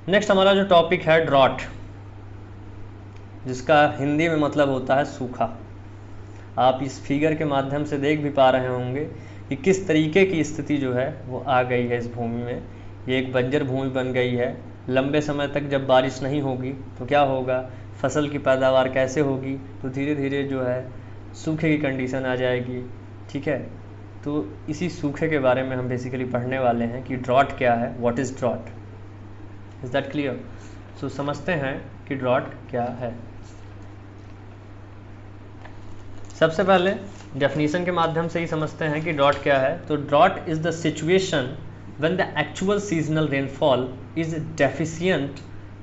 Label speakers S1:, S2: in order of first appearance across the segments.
S1: Next हमारा जो topic है ड्रॉट, जिसका हिंदी में मतलब होता है सूखा। आप इस फिगर के माध्यम से देख भी पा रहे होंगे कि किस तरीके की स्थिति जो है वो आ गई है इस भूमि में। ये एक बंजर भूमि बन गई है। लंबे समय तक जब बारिश नहीं होगी तो क्या होगा, फसल की पैदावार कैसे होगी, तो धीरे धीरे जो है सूखे की कंडीशन आ जाएगी। ठीक है, तो इसी सूखे के बारे में हम बेसिकली पढ़ने वाले हैं कि ड्रॉट क्या है, what is drought. Is that clear? So समझते हैं कि ड्रॉट क्या है। सबसे पहले डेफिनेशन के माध्यम से ही समझते हैं कि ड्रॉट क्या है। तो drought is the situation when the actual seasonal rainfall is deficient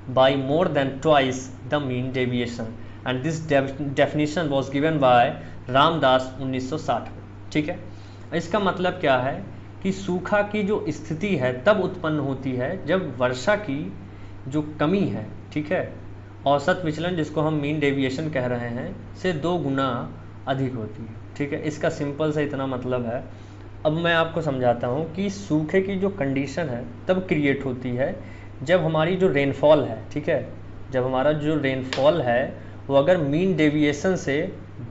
S1: by more than twice the mean deviation, and this definition was given by Ramdas 1960 में। ठीक है, इसका मतलब क्या है कि सूखा की जो स्थिति है तब उत्पन्न होती है जब वर्षा की जो कमी है, ठीक है, औसत विचलन जिसको हम मीन डेविएशन कह रहे हैं, से 2 गुना अधिक होती है। ठीक है, इसका सिंपल से इतना मतलब है। अब मैं आपको समझाता हूँ कि सूखे की जो कंडीशन है तब क्रिएट होती है जब हमारी जो रेनफॉल है, ठीक है, जब हमारा जो रेनफॉल है वो अगर मीन डेविएशन से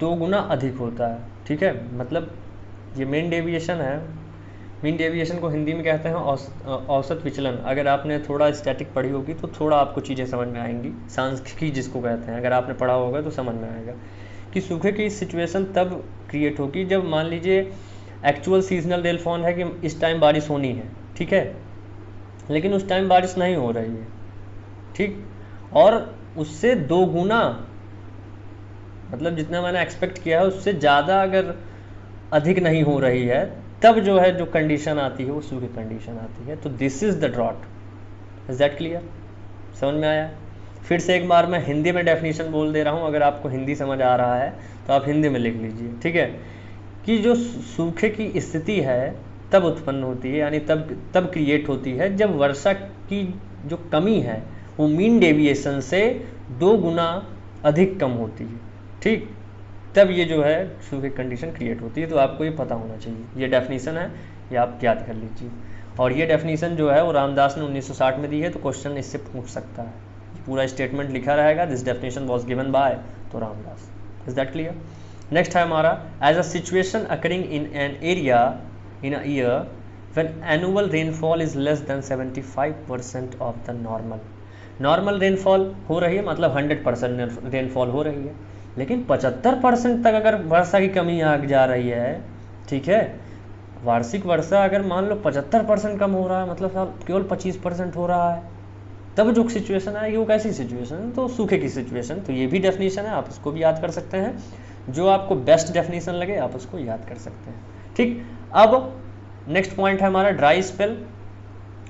S1: 2 गुना अधिक होता है। ठीक है, मतलब ये मीन डेविएशन है। मीन डेविएशन को हिंदी में कहते हैं औसत विचलन। अगर आपने थोड़ा स्टैटिक पढ़ी होगी तो थोड़ा आपको चीज़ें समझ में आएंगी। सांख्यिकी जिसको कहते हैं, अगर आपने पढ़ा होगा तो समझ में आएगा कि सूखे की सिचुएशन तब क्रिएट होगी जब मान लीजिए एक्चुअल सीजनल रेनफॉल है कि इस टाइम बारिश होनी है, ठीक है, लेकिन उस टाइम बारिश नहीं हो रही है। ठीक, और उससे 2 गुना, मतलब जितना मैंने एक्सपेक्ट किया है उससे ज़्यादा अगर अधिक नहीं हो रही है, तब जो है जो कंडीशन आती है वो सूखी कंडीशन आती है। तो this is the drought. Is that clear? समझ में आया? फिर से एक बार मैं हिंदी में डेफिनेशन बोल दे रहा हूँ। अगर आपको हिंदी समझ आ रहा है तो आप हिंदी में लिख लीजिए। ठीक है, कि जो सूखे की स्थिति है तब उत्पन्न होती है, यानी तब क्रिएट होती है जब वर्षा की जो कमी है वो मीन डेविएशन से 2 गुना अधिक कम होती है। ठीक, तब ये जो है सूखे कंडीशन क्रिएट होती है। तो आपको ये पता होना चाहिए। ये डेफिनेशन है, ये आप याद कर लीजिए। और ये डेफिनेशन जो है वो रामदास ने 1960 में दी है, तो क्वेश्चन इससे पूछ सकता है। पूरा स्टेटमेंट लिखा रहेगा, this definition was given by तो Ramdas. Is that clear? Next है हमारा as a situation occurring in an area in a year when annual rainfall is less than 75% of the normal. Normal rainfall हो रही है, मतलब 100% rainfall हो रही है, लेकिन 75% तक अगर वर्षा की कमी आ जा रही है, ठीक है, वार्षिक वर्षा अगर मान लो 75% कम हो रहा है, मतलब केवल 25% हो रहा है, तब जो सिचुएशन आएगी वो कैसी सिचुएशन है, तो सूखे की सिचुएशन। तो ये भी डेफिनेशन है, आप इसको भी याद कर सकते हैं। जो आपको बेस्ट डेफिनेशन लगे आप उसको याद कर सकते हैं। ठीक, अब नेक्स्ट पॉइंट है हमारा ड्राई स्पेल,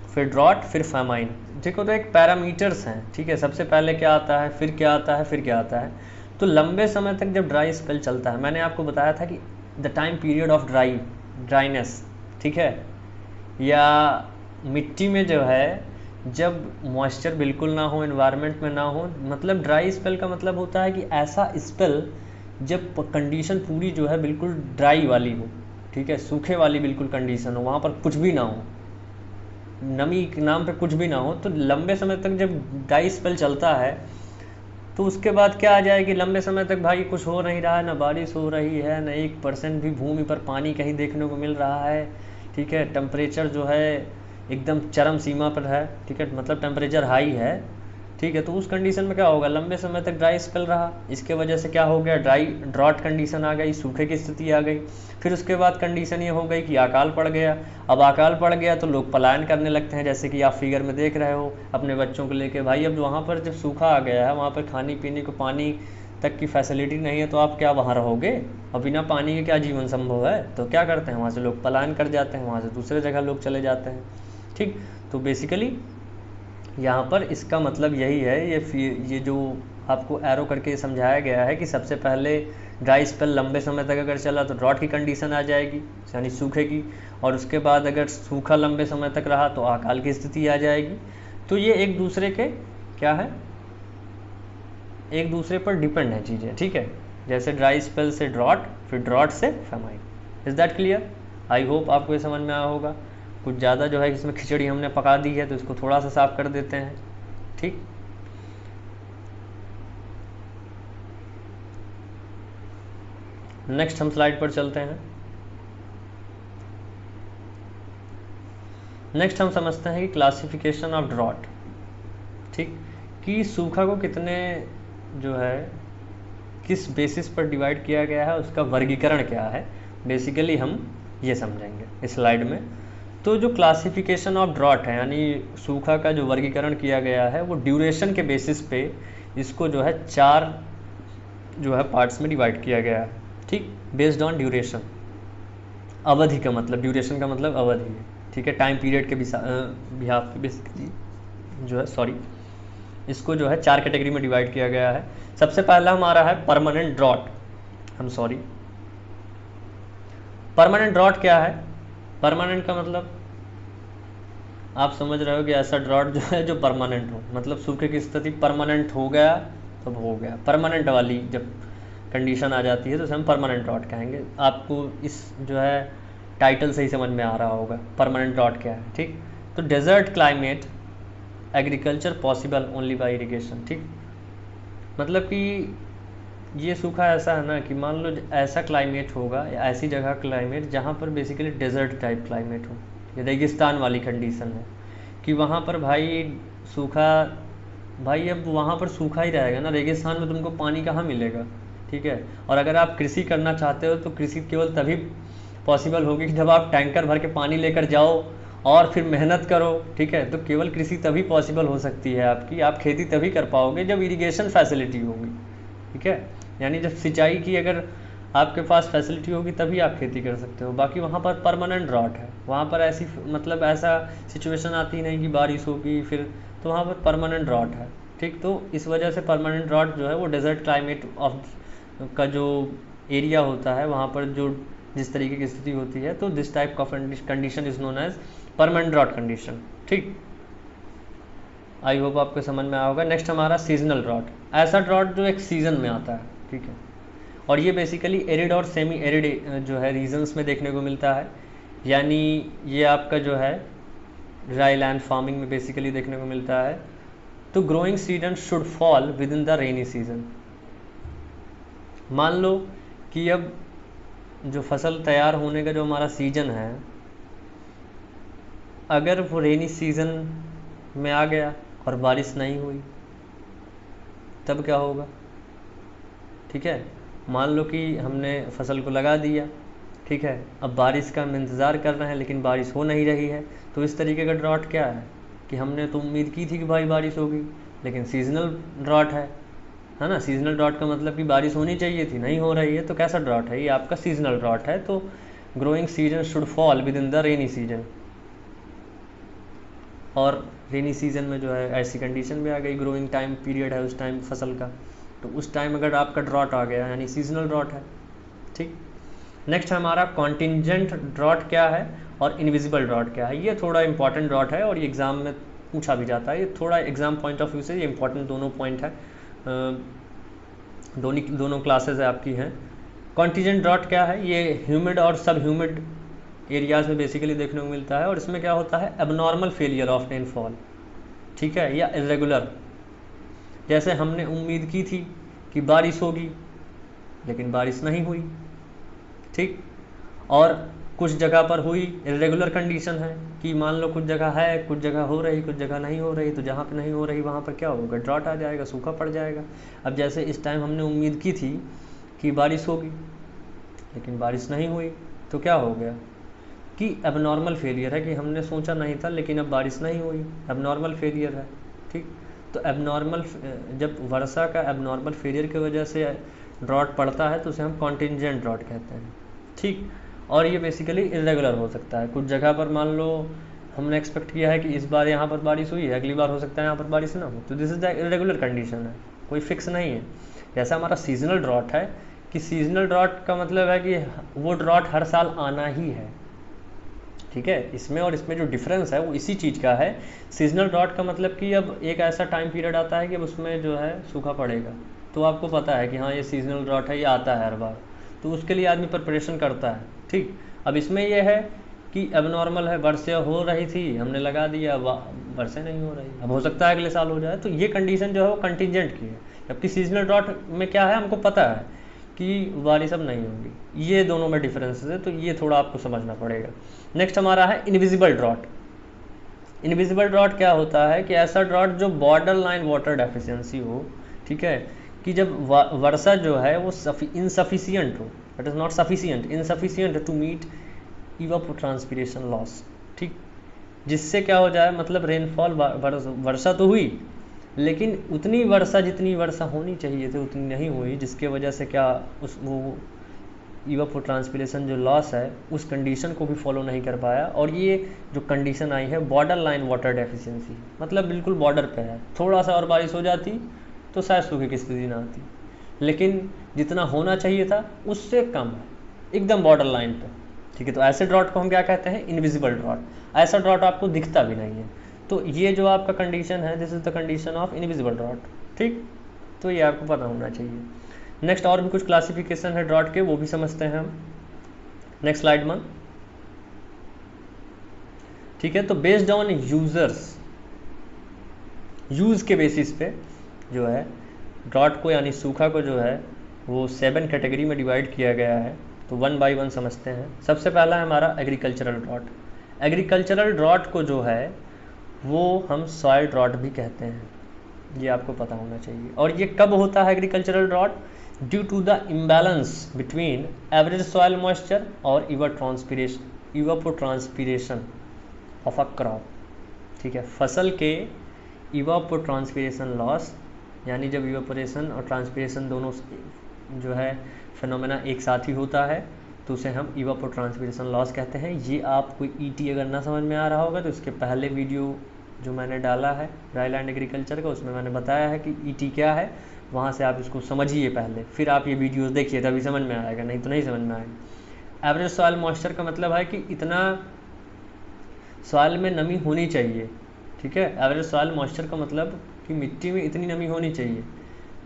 S1: फिर ड्रॉट, फिर फेमाइन। देखो तो एक पैरामीटर्स हैं। ठीक है, सबसे पहले क्या आता है, फिर क्या आता है, फिर क्या आता है। तो लंबे समय तक जब ड्राई स्पेल चलता है, मैंने आपको बताया था कि the time period of dryness, ठीक है, या मिट्टी में जो है जब मॉइस्चर बिल्कुल ना हो, एनवायरनमेंट में ना हो, मतलब ड्राई स्पेल का मतलब होता है कि ऐसा स्पेल जब कंडीशन पूरी जो है बिल्कुल ड्राई वाली हो, ठीक है, सूखे वाली बिल्कुल कंडीशन हो, वहाँ पर कुछ भी ना हो, नमी के नाम पे कुछ भी ना हो। तो लंबे समय तक जब ड्राई स्पेल चलता है तो उसके बाद क्या आ जाएगी, लंबे समय तक भाई कुछ हो नहीं रहा है, ना बारिश हो रही है, ना 1% भी भूमि पर पानी कहीं देखने को मिल रहा है। ठीक है, टेम्परेचर जो है एकदम चरम सीमा पर है, ठीक है, मतलब टेम्परेचर हाई है। ठीक है, तो उस कंडीशन में क्या होगा, लंबे समय तक ड्राई स्पेल रहा, इसके वजह से क्या हो गया, ड्रॉट कंडीशन आ गई, सूखे की स्थिति आ गई। फिर उसके बाद कंडीशन ये हो गई कि अकाल पड़ गया। अब अकाल पड़ गया तो लोग पलायन करने लगते हैं, जैसे कि आप फिगर में देख रहे हो अपने बच्चों को लेके। भाई अब वहाँ पर जब सूखा आ गया है, वहाँ पर खाने पीने को पानी तक की फैसिलिटी नहीं है, तो आप क्या वहाँ रहोगे? और बिना पानी के क्या जीवन संभव है? तो क्या करते हैं, वहाँ से लोग पलायन कर जाते हैं, वहाँ से दूसरे जगह लोग चले जाते हैं। ठीक, तो बेसिकली यहाँ पर इसका मतलब यही है, ये जो आपको एरो करके समझाया गया है कि सबसे पहले ड्राई स्पेल लंबे समय तक अगर चला तो ड्रॉट की कंडीशन आ जाएगी, यानी सूखे की, और उसके बाद अगर सूखा लंबे समय तक रहा तो अकाल की स्थिति आ जाएगी। तो ये एक दूसरे के क्या है, एक दूसरे पर डिपेंड है चीज़ें। ठीक है, जैसे ड्राई स्पेल से ड्रॉट, फिर ड्रॉट से famine. Is that clear? I hope आपको ये समझ में आया होगा। कुछ ज़्यादा जो है इसमें खिचड़ी हमने पका दी है, तो इसको थोड़ा सा साफ कर देते हैं। ठीक। नेक्स्ट हम स्लाइड पर चलते हैं। नेक्स्ट हम समझते हैं कि क्लासिफिकेशन ऑफ ड्रॉट, ठीक, कि सूखा को कितने जो है किस बेसिस पर डिवाइड किया गया है, उसका वर्गीकरण क्या है, बेसिकली हम ये समझेंगे इस स्लाइड में। तो जो क्लासिफिकेशन ऑफ ड्रॉट है, यानी सूखा का जो वर्गीकरण किया गया है, वो ड्यूरेशन के बेसिस पे इसको जो है 4 जो है पार्ट्स में डिवाइड किया गया है, ठीक, बेस्ड ऑन ड्यूरेशन। अवधि का मतलब, ड्यूरेशन का मतलब अवधि है, ठीक है, टाइम पीरियड के बिहाफ पे बेसिकली जो है, सॉरी, इसको जो है 4 कैटेगरी में डिवाइड किया गया है। सबसे पहला हमारा है परमानेंट ड्रॉट। परमानेंट ड्रॉट क्या है? परमानेंट का मतलब आप समझ रहे हो कि ऐसा ड्रॉट जो है जो परमानेंट हो, मतलब सूखे की स्थिति परमानेंट हो गया तब हो गया। परमानेंट वाली जब कंडीशन आ जाती है तो उसे हम परमानेंट ड्रॉट कहेंगे। आपको इस जो है टाइटल से ही समझ में आ रहा होगा परमानेंट ड्रॉट क्या है, ठीक। तो desert climate agriculture possible only by irrigation, ठीक, मतलब कि ये सूखा ऐसा है ना कि मान लो ऐसा क्लाइमेट होगा या ऐसी जगह क्लाइमेट जहाँ पर बेसिकली डेजर्ट टाइप क्लाइमेट हो, या रेगिस्तान वाली कंडीशन है कि वहाँ पर भाई सूखा, भाई अब वहाँ पर सूखा ही रहेगा ना, रेगिस्तान में तुमको पानी कहाँ मिलेगा, ठीक है। और अगर आप कृषि करना चाहते हो तो कृषि केवल तभी पॉसिबल होगी कि जब आप टैंकर भर के पानी लेकर जाओ और फिर मेहनत करो, ठीक है। तो केवल कृषि तभी पॉसिबल हो सकती है आपकी, आप खेती तभी कर पाओगे जब इरिगेशन फैसिलिटी होगी, ठीक है। यानी जब सिंचाई की अगर आपके पास फैसिलिटी होगी तभी आप खेती कर सकते हो। बाकी वहाँ पर परमानेंट ड्रॉट है, वहाँ पर ऐसी मतलब ऐसा सिचुएशन आती नहीं कि बारिश होगी फिर, तो वहाँ पर परमानेंट ड्रॉट है, ठीक। तो इस वजह से परमानेंट ड्रॉट जो है वो डेजर्ट क्लाइमेट ऑफ का जो एरिया होता है वहाँ पर जो जिस तरीके की स्थिति होती है, तो this type of condition is known as permanent drought condition, ठीक। आई होप आपको समझ में आया होगा। नेक्स्ट हमारा सीजनल ड्रॉट, ऐसा ड्रॉट जो एक सीज़न में आता है, ठीक है, और ये बेसिकली एरिड और सेमी एरिड जो है रीजन्स में देखने को मिलता है। यानी ये आपका जो है ड्राई लैंड फार्मिंग में बेसिकली देखने को मिलता है। तो growing season should fall with in the rainy season. मान लो कि अब जो फसल तैयार होने का जो हमारा सीजन है, अगर वो रेनी सीजन में आ गया और बारिश नहीं हुई तब क्या होगा, ठीक है। मान लो कि हमने फसल को लगा दिया, ठीक है, अब बारिश का हम इंतज़ार कर रहे हैं लेकिन बारिश हो नहीं रही है, तो इस तरीके का ड्रॉट क्या है कि हमने तो उम्मीद की थी कि भाई बारिश होगी, लेकिन सीजनल ड्रॉट है ना। सीजनल ड्रॉट का मतलब कि बारिश होनी चाहिए थी, नहीं हो रही है, तो कैसा ड्रॉट है ये? आपका सीजनल ड्रॉट है। तो growing season should fall with in the rainy season, और रेनी सीजन में जो है ऐसी कंडीशन भी आ गई, ग्रोइंग टाइम पीरियड है उस टाइम फसल का, तो उस टाइम अगर आपका ड्रॉट आ गया यानी सीजनल ड्रॉट है, ठीक। नेक्स्ट हमारा कॉन्टिंजेंट ड्रॉट क्या है और इनविजिबल ड्रॉट क्या है। ये थोड़ा इंपॉर्टेंट ड्रॉट है और ये एग्ज़ाम में पूछा भी जाता है। ये थोड़ा एग्ज़ाम पॉइंट ऑफ व्यू से ये इंपॉर्टेंट दोनों पॉइंट है, दोनों क्लासेज है आपकी हैं। कॉन्टिंजेंट ड्रॉट क्या है? ये ह्यूमिड और सब ह्यूमिड एरियाज़ में बेसिकली देखने को मिलता है, और इसमें क्या होता है, एबनॉर्मल फेलियर ऑफ रेनफॉल, ठीक है, या इरेगुलर। जैसे हमने उम्मीद की थी कि बारिश होगी लेकिन बारिश नहीं हुई, ठीक, और कुछ जगह पर हुई। इरेगुलर कंडीशन है कि मान लो कुछ जगह है, कुछ जगह हो रही, कुछ जगह नहीं हो रही, तो जहाँ पे नहीं हो रही वहाँ पर क्या होगा, ड्रॉट आ जाएगा, सूखा पड़ जाएगा। अब जैसे इस टाइम हमने उम्मीद की थी कि बारिश होगी लेकिन बारिश नहीं हुई, तो क्या हो गया कि एबनॉर्मल फेलियर है, कि हमने सोचा नहीं था लेकिन अब बारिश नहीं हुई, एबनॉर्मल फेलियर है, ठीक। तो एबनॉर्मल, जब वर्षा का एबनॉर्मल फेलियर की वजह से ड्रॉट पड़ता है तो उसे हम कॉन्टिंजेंट ड्रॉट कहते हैं, ठीक। और ये बेसिकली इरेगुलर हो सकता है। कुछ जगह पर मान लो हमने एक्सपेक्ट किया है कि इस बार यहाँ पर बारिश हुई है, अगली बार हो सकता है यहाँ पर बारिश ना हो, तो this is the irregular condition है, कोई फिक्स नहीं है। जैसा हमारा सीजनल ड्रॉट है कि सीजनल ड्रॉट का मतलब है कि वो ड्रॉट हर साल आना ही है, ठीक है। इसमें और इसमें जो डिफरेंस है वो इसी चीज़ का है। सीजनल ड्रॉट का मतलब कि अब एक ऐसा टाइम पीरियड आता है कि अब उसमें जो है सूखा पड़ेगा, तो आपको पता है कि हाँ ये सीजनल ड्रॉट है, ये आता है हर बार, तो उसके लिए आदमी प्रिपरेशन करता है, ठीक। अब इसमें यह है कि एबनॉर्मल है, वर्षा हो रही थी हमने लगा दिया, वर्षा नहीं हो रही, अब हो सकता है अगले साल हो जाए, तो ये कंडीशन जो है वो कंटिजेंट की है। जबकि सीजनल ड्रॉट में क्या है, हमको पता है कि बारिश अब नहीं होगी। ये दोनों में डिफरेंसेस है, तो ये थोड़ा आपको समझना पड़ेगा। नेक्स्ट हमारा है इनविजिबल ड्रॉट। इनविजिबल ड्रॉट क्या होता है कि ऐसा ड्रॉट जो बॉर्डर लाइन वाटर डेफिशिएंसी हो, ठीक है, कि जब वर्षा जो है वो इनसफिशियंट हो, it is not sufficient, insufficient to meet evapotranspiration loss, ठीक, जिससे क्या हो जाए, मतलब रेनफॉल, वर्षा तो हुई लेकिन उतनी वर्षा जितनी वर्षा होनी चाहिए थी उतनी नहीं हुई, जिसके वजह से क्या उस वो इवापोट्रांसपिरेशन जो लॉस है उस कंडीशन को भी फॉलो नहीं कर पाया। और ये जो कंडीशन आई है बॉर्डर लाइन वाटर डेफिशिएंसी, मतलब बिल्कुल बॉर्डर पे है, थोड़ा सा और बारिश हो जाती तो शायद सूखे की स्थिति ना आती, लेकिन जितना होना चाहिए था उससे कम है, एकदम बॉर्डर लाइन पे, ठीक है। तो ऐसे ड्रॉट को हम क्या कहते हैं, इनविजिबल ड्रॉट। ऐसा ड्रॉट आपको दिखता भी नहीं है, तो ये जो आपका कंडीशन है, this is the condition of invisible drought, ठीक। तो ये आपको पता होना चाहिए। नेक्स्ट और भी कुछ क्लासिफिकेशन है ड्रॉट के, वो भी समझते हैं हम। नेक्स्ट स्लाइड में, ठीक है। तो बेस्ड ऑन यूज के बेसिस पे जो है ड्रॉट को यानी सूखा को जो है वो 7 कैटेगरी में डिवाइड किया गया है। तो 1 बाय 1 समझते हैं। सबसे पहला है हमारा एग्रीकल्चरल ड्रॉट। एग्रीकल्चरल ड्रॉट को जो है वो हम सॉइल ड्रॉट भी कहते हैं, ये आपको पता होना चाहिए। और ये कब होता है agricultural drought, due to the imbalance between average soil moisture और इवापोट्रांसपिरेशन ऑफ अ क्रॉप, ठीक है। फसल के इवापोट्रांसपिरेशन लॉस, यानी जब इवापोरेशन और ट्रांसपिरेशन दोनों जो है फिनोमेना एक साथ ही होता है तो उसे हम इवापोट्रांसपिरेशन लॉस कहते हैं। ये आपको ईटी अगर ना समझ में आ रहा होगा तो इसके पहले वीडियो जो मैंने डाला है ड्राई लैंड एग्रीकल्चर का, उसमें मैंने बताया है कि ईटी क्या है, वहाँ से आप इसको समझिए पहले, फिर आप ये वीडियोस देखिए तभी समझ में आएगा, नहीं तो नहीं समझ में आएगा। एवरेज सॉइल मॉइस्चर का मतलब है कि इतना सॉइल में नमी होनी चाहिए, ठीक है। एवरेज सॉइल मॉइस्चर का मतलब कि मिट्टी में इतनी नमी होनी चाहिए,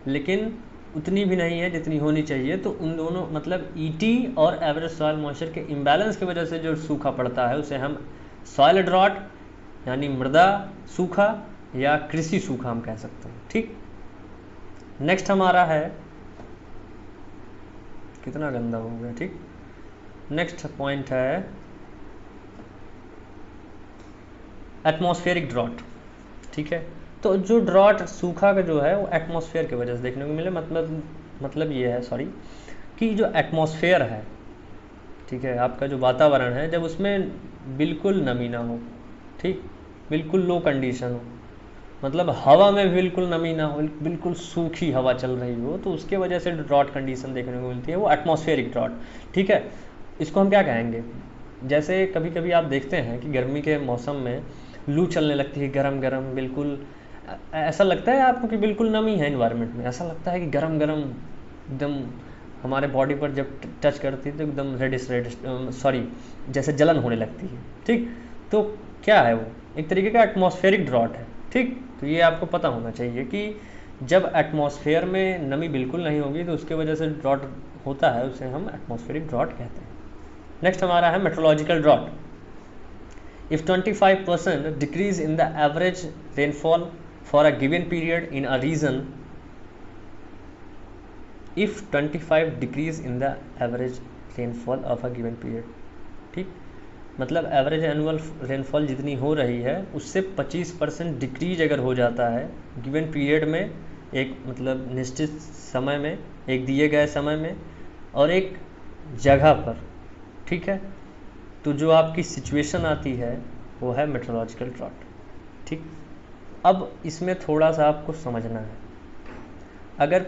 S1: लेकिन उतनी भी नहीं है जितनी होनी चाहिए। तो उन दोनों मतलब ईटी और एवरेज सॉइल मॉइस्चर के इम्बैलेंस की वजह से जो सूखा पड़ता है उसे हम सॉइल ड्रॉट यानी मृदा सूखा या कृषि सूखा हम कह सकते हैं, ठीक। नेक्स्ट हमारा है, कितना गंदा हो गया, ठीक। नेक्स्ट पॉइंट है एटमॉस्फेरिक ड्रॉट, ठीक है। तो जो ड्रॉट सूखा का जो है वो एटमॉस्फेयर की वजह से देखने को मिले, मतलब ये है सॉरी कि जो एटमॉस्फेयर है, ठीक है, आपका जो वातावरण है, जब उसमें बिल्कुल नमी ना हो, ठीक, बिल्कुल लो कंडीशन हो, मतलब हवा में बिल्कुल नमी ना हो, बिल्कुल सूखी हवा चल रही हो, तो उसके वजह से ड्रॉट कंडीशन देखने को मिलती है, वो एटमॉस्फेरिक ड्रॉट, ठीक है। इसको हम क्या कहेंगे, जैसे कभी कभी आप देखते हैं कि गर्मी के मौसम में लू चलने लगती है, गरम गरम, बिल्कुल ऐसा लगता है आपको कि बिल्कुल नमी है इन्वायरमेंट में, ऐसा लगता है कि गरम गरम एकदम हमारे बॉडी पर जब टच करती है तो एकदम रेडिश सॉरी जैसे जलन होने लगती है, ठीक। तो क्या है वो, एक तरीके का एटमॉस्फेरिक ड्रॉट है, ठीक। तो ये आपको पता होना चाहिए कि जब एटमॉस्फेयर में नमी बिल्कुल नहीं होगी तो उसके वजह से ड्रॉट होता है, उसे हम एटमॉस्फेरिक ड्रॉट कहते हैं। नेक्स्ट हमारा है meteorological drought. If 25% decrease in the average rainfall for a given period in a region, if 25 decrease in the average rainfall of a given period, ठीक, मतलब एवरेज एनुअल रेनफॉल जितनी हो रही है उससे 25% डिक्रीज अगर हो जाता है गिवन पीरियड में, एक मतलब निश्चित समय में, एक दिए गए समय में और एक जगह पर, ठीक है, तो जो आपकी सिचुएशन आती है वो है मेट्रोलॉजिकल ड्रॉट, ठीक। अब इसमें थोड़ा सा आपको समझना है, अगर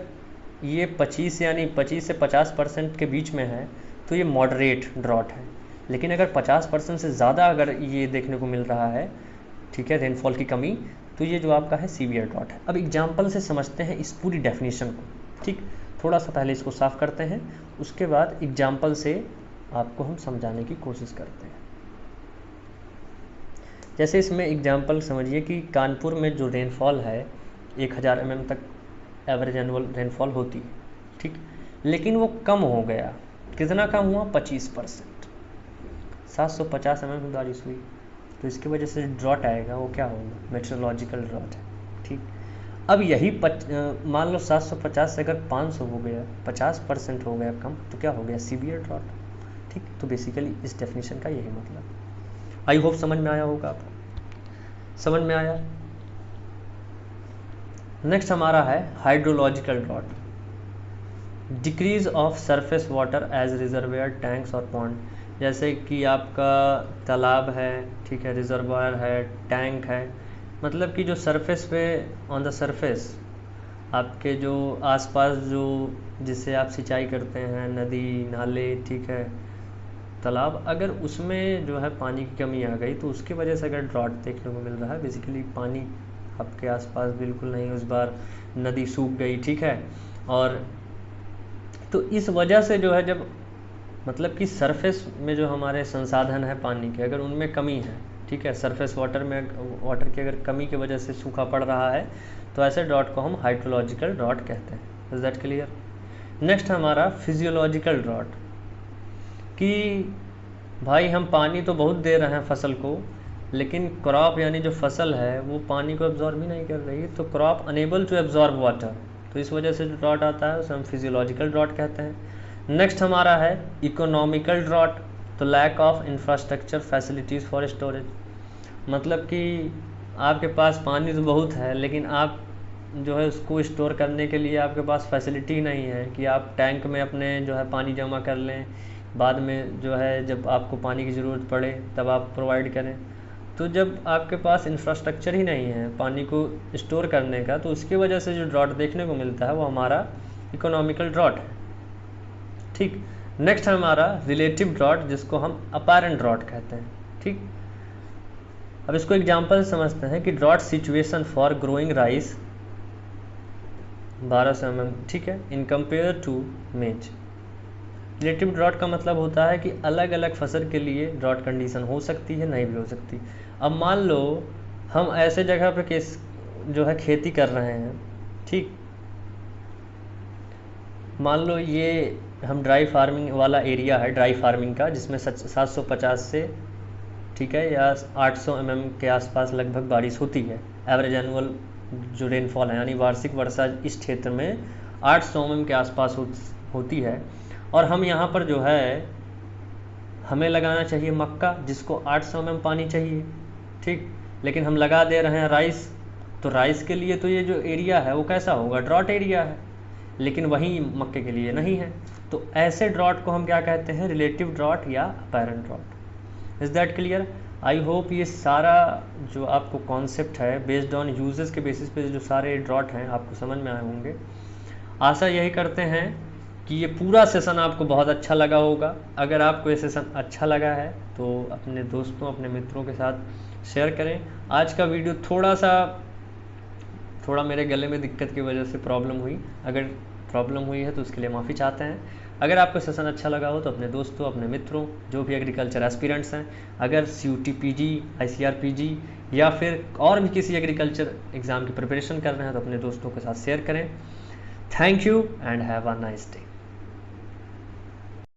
S1: ये 25 यानी 25 से 50% के बीच में है तो ये मॉडरेट ड्रॉट है, लेकिन अगर 50% से ज़्यादा अगर ये देखने को मिल रहा है, ठीक है, रेनफॉल की कमी, तो ये जो आपका है सीवियर ड्रॉट है। अब एग्जाम्पल से समझते हैं इस पूरी डेफिनेशन को, ठीक। थोड़ा सा पहले इसको साफ करते हैं, उसके बाद एग्जाम्पल से आपको हम समझाने की कोशिश करते हैं। जैसे इसमें एग्जाम्पल समझिए कि कानपुर में जो रेनफॉल है 1000 mm तक एवरेज एनुअल रेनफॉल होती है, ठीक, लेकिन वो कम हो गया, कितना कम हुआ, 25%। 750 mm की बारिश हुई, तो इसकी वजह से ड्रॉट आएगा, वो क्या होगा, मेट्रोलॉजिकल ड्रॉट है। ठीक, अब यही मान लो 750 से अगर 500 हो गया, 50% हो गया कम, तो क्या हो गया, सीवियर ड्रॉट। ठीक, तो बेसिकली इस डेफिनेशन का यही मतलब। आई होप समझ में आया होगा आपको, समझ में आया। नेक्स्ट हमारा है hydrological drought, decrease of surface water as reservoir, tanks और पॉन्ड। जैसे कि आपका तालाब है, ठीक है, रिजर्वायर है, टैंक है, मतलब कि जो सरफेस पे, ऑन द सरफेस आपके जो आसपास जो जिससे आप सिंचाई करते हैं, नदी नाले, ठीक है, तालाब, अगर उसमें जो है पानी की कमी आ गई तो उसकी वजह से अगर ड्रॉट देखने को मिल रहा है, बेसिकली पानी आपके आसपास बिल्कुल नहीं, उस बार नदी सूख गई, ठीक है, और तो इस वजह से जो है, जब मतलब कि सरफेस में जो हमारे संसाधन है पानी के, अगर उनमें कमी है, ठीक है, सरफेस वाटर में वाटर की अगर कमी की वजह से सूखा पड़ रहा है, तो ऐसे ड्रॉट को हम हाइड्रोलॉजिकल ड्रॉट कहते हैं। Is that clear. नेक्स्ट हमारा फिजियोलॉजिकल ड्रॉट, कि भाई हम पानी तो बहुत दे रहे हैं फसल को, लेकिन क्रॉप यानी जो फसल है वो पानी को एब्जॉर्ब ही नहीं कर रही, तो crop unable to absorb water, तो इस वजह से जो ड्रॉट आता है उसे हम फिजियोलॉजिकल ड्रॉट कहते हैं। नेक्स्ट हमारा है इकोनॉमिकल ड्रॉट, तो lack of infrastructure facilities for storage, मतलब कि आपके पास पानी तो बहुत है, लेकिन आप जो है उसको स्टोर करने के लिए आपके पास फैसिलिटी नहीं है कि आप टैंक में अपने जो है पानी जमा कर लें, बाद में जो है जब आपको पानी की ज़रूरत पड़े तब आप प्रोवाइड करें। तो जब आपके पास इंफ्रास्ट्रक्चर ही नहीं है पानी को स्टोर करने का, तो उसकी वजह से जो ड्रॉट देखने को मिलता है वो हमारा इकोनॉमिकल ड्रॉट है। ठीक, नेक्स्ट हमारा रिलेटिव ड्रॉट, जिसको हम अपैरेंट ड्रॉट कहते हैं। ठीक, अब इसको एग्जांपल समझते हैं कि drought situation for growing rice 1200 mm, ठीक है, in compare to maize. Relative drought का मतलब होता है कि अलग अलग फसल के लिए ड्रॉट कंडीशन हो सकती है, नहीं भी हो सकती। अब मान लो हम ऐसे जगह पे केस जो है खेती कर रहे हैं, ठीक, मान लो ये हम ड्राई फार्मिंग वाला एरिया है, ड्राई फार्मिंग का, जिसमें 750 से, ठीक है, या 800 mm के आसपास लगभग बारिश होती है, एवरेज एनुअल जो रेनफॉल है, यानी वार्षिक वर्षा इस क्षेत्र में 800 mm के आसपास होती है। और हम यहाँ पर जो है हमें लगाना चाहिए मक्का, जिसको 800 mm पानी चाहिए, ठीक, लेकिन हम लगा दे रहे हैं राइस, तो राइस के लिए तो ये जो एरिया है वो कैसा होगा, ड्रॉट एरिया है, लेकिन वहीं मक्के के लिए नहीं है। तो ऐसे ड्रॉट को हम क्या कहते हैं, रिलेटिव ड्रॉट या apparent drought. Is that clear. I hope ये सारा जो आपको कॉन्सेप्ट है बेस्ड ऑन यूजेस के बेसिस पे जो सारे ड्रॉट हैं आपको समझ में आए होंगे। आशा यही करते हैं कि ये पूरा सेशन आपको बहुत अच्छा लगा होगा। अगर आपको ये सेशन अच्छा लगा है तो अपने दोस्तों, अपने मित्रों के साथ शेयर करें। आज का वीडियो थोड़ा मेरे गले में दिक्कत की वजह से प्रॉब्लम हुई, अगर प्रॉब्लम हुई है तो उसके लिए माफ़ी चाहते हैं। अगर आपको सेशन अच्छा लगा हो तो अपने दोस्तों, अपने मित्रों, जो भी एग्रीकल्चर एस्पिरेंट्स हैं, अगर CUT PG, ICAR PG या फिर और भी किसी एग्रीकल्चर एग्ज़ाम की प्रिपरेशन कर रहे हैं तो अपने दोस्तों के साथ शेयर करें। Thank you and have a nice day.